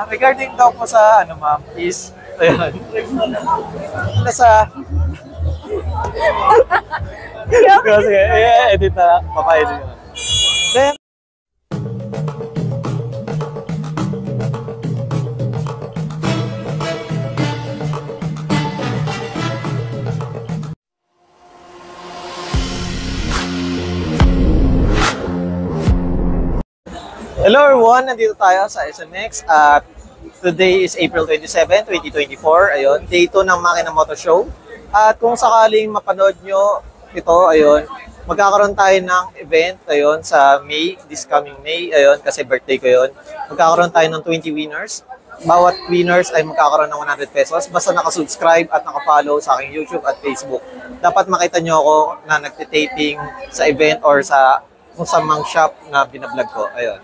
Regarding daw po sa ano ma'am is ayun. Nasa Sige, edit na papaedit ko. Then hello everyone, nandito tayo sa SMX at today is April 27, 2024. Ayun, day 2 ng Makina Moto Show. At kung sakaling mapanood nyo ito, ayun, magkakaroon tayo ng event ayun sa May, this coming May, ayun, kasi birthday ko yun. Magkakaroon tayo ng 20 winners. Bawat winners ay magkakaroon ng 100 pesos basta nakasubscribe at nakafollow sa aking YouTube at Facebook. Dapat makita nyo ako na nagtitaping sa event or sa kung sa mang shop na binablog ko. Ayun.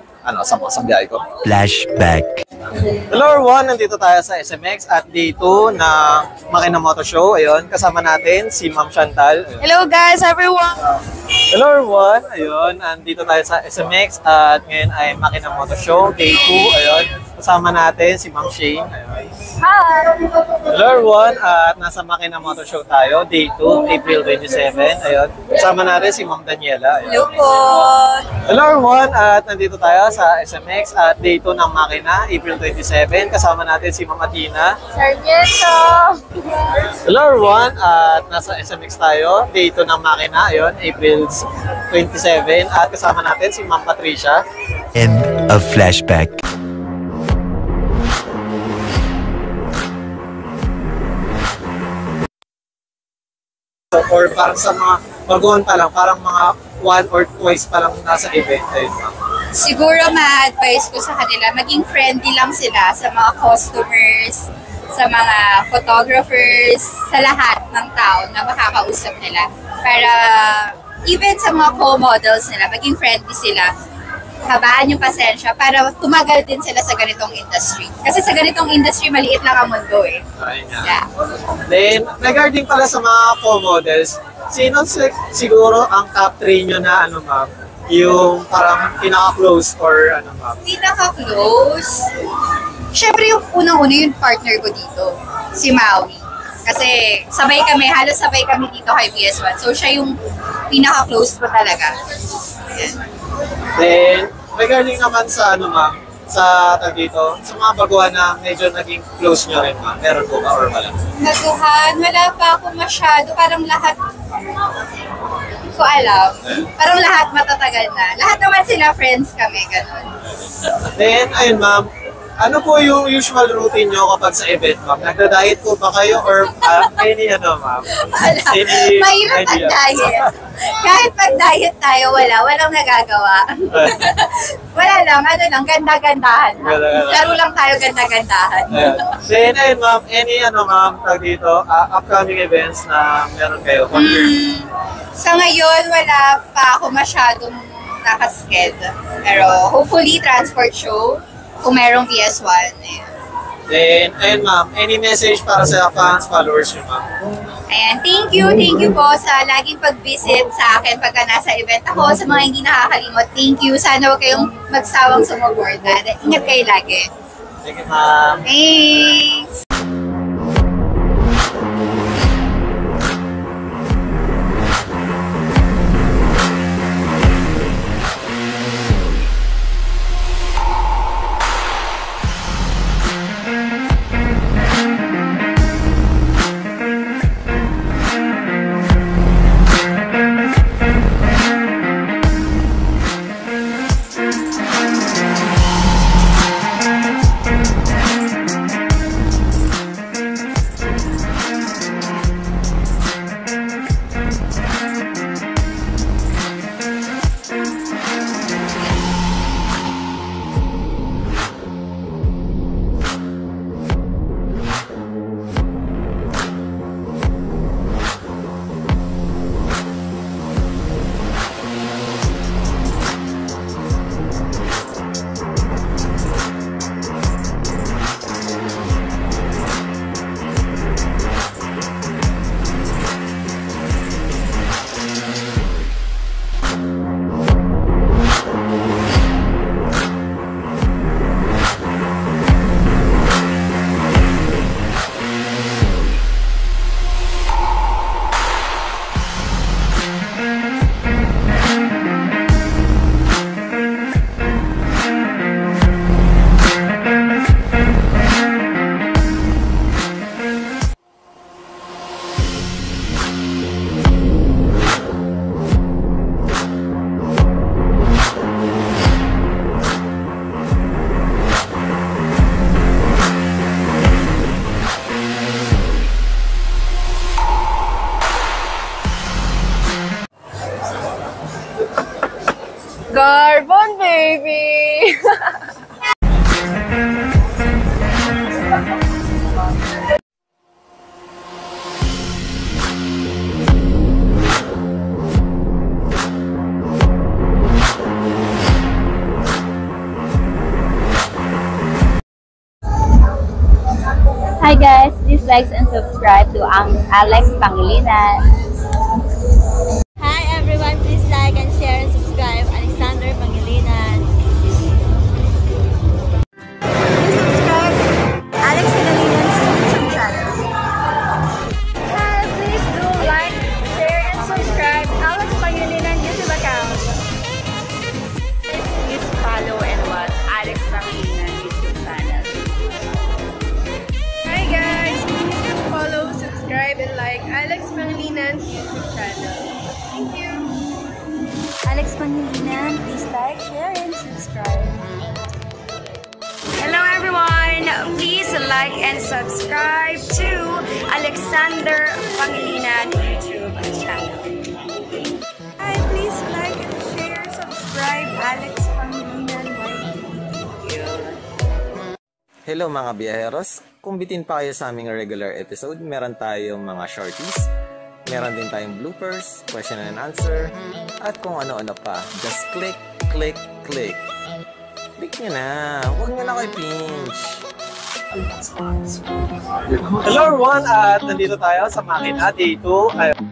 Sa biyahe ko. Flashback. Hello everyone, nandito tayo sa SMX at day 2 ng Makina Moto Show. Ayun, kasama natin si Ma'am Chantal. Ayun. Hello guys, everyone! Hello everyone, ayun, nandito tayo sa SMX at ngayon ay Makina Moto Show, day 2. Ayun, kasama natin si Ma'am Shane. Ayun. Hi! Hello everyone, at nasa Makina Moto Show tayo, day 2, April 27. Ayun, kasama natin si Ma'am Daniela. Ayun. Hello po! Hello everyone, at nandito tayo sa SMX at day 2 ng Makina, April 27. Kasama natin si Ma'am Athena. Sarmiento! Hello everyone, at nasa SMX tayo, day 2 ng Makina, ayun, April 27. At kasama natin si Ma'am Patricia. End of flashback. Or parang sa mga baguhan pa lang, parang mga 1 or twice pa lang nasa event. Ayun, ma'am. Siguro ma-advise ko sa kanila, maging friendly lang sila sa mga customers, sa mga photographers, sa lahat ng tao na makakausap nila. Para even sa mga co-models nila, maging friendly sila. Habaan yung pasensya para tumagal din sila sa ganitong industry. Kasi sa ganitong industry, maliit lang ang mundo eh. Ayun nga. Yeah. Then, regarding pala sa mga co-models, sino siguro ang top 3 nyo na ano ma'am? Yung parang pinaka-close or ano ma'am? Pinaka-close? Siyempre yung unang-una yung partner ko dito, si Maui. Kasi sabay kami, halos sabay kami dito kay PS1. So siya yung pinaka-close ko talaga. Yan. Then, regarding naman sa ano ma'am, sa dito, sa mga baguhan na medyo naging close nyo rin ma'am, meron po ba or wala? Baguhan, wala pa ako masyado. Parang lahat, hindi ko alam. Parang lahat matatagal na. Lahat naman sila friends kami, ganun. Then, ayun ma'am, ano po yung usual routine nyo kapag sa event ma'am? Nagda-diet po ba kayo or any ano ma'am? Any Mahirap ang idea? diet. Kahit pag-diet tayo, walang nagagawa. Wala lang, ganda-gandahan lang. Ganda-gandahan. Laro lang tayo ganda-gandahan. Ayan. Then, ayun ma'am, any ano ma'am, tag dito, upcoming events na meron kayo? Sa ngayon, wala pa ako masyadong nakasked. Pero hopefully, transport show, kung merong PS1. Then, ayun ma'am, any message para sa fans, followers nyo ma'am? Ayan, thank you po sa laging pag-visit sa akin pagka nasa event ako. Sa mga hindi nakakalimot, thank you. Sana huwag kayong magsawang sumuporta. Ingat kayo lagi. Thank you ma'am. Thanks! Hi guys, please like and subscribe to Alex Pangilinan. Hi everyone, please like and share and subscribe Alexander Pangilinan. Please subscribe Alex Pangilinan's YouTube channel. Hi, please do like, share and subscribe Alex Pangilinan YouTube account. Please follow and watch Alex Pangilinan YouTube channel. Hi guys, please follow, subscribe and like Alex Pangilinan's YouTube channel. Thank you. Alex Pangilinan, please like, share and subscribe. Hello everyone, please like and subscribe to Alexander Pangilinan YouTube channel. Hi, please like and share, subscribe Alex Pangilinan YouTube. Hello mga biyaheros, kung bitin pa kayo sa aming regular episode, meron tayong mga shorties, meron din tayong bloopers, question and answer, at kung ano-ano pa. Just click, click, click. Click nyo na, huwag nyo na kayo pinch. Hello everyone, at nandito tayo sa Makina Day 2.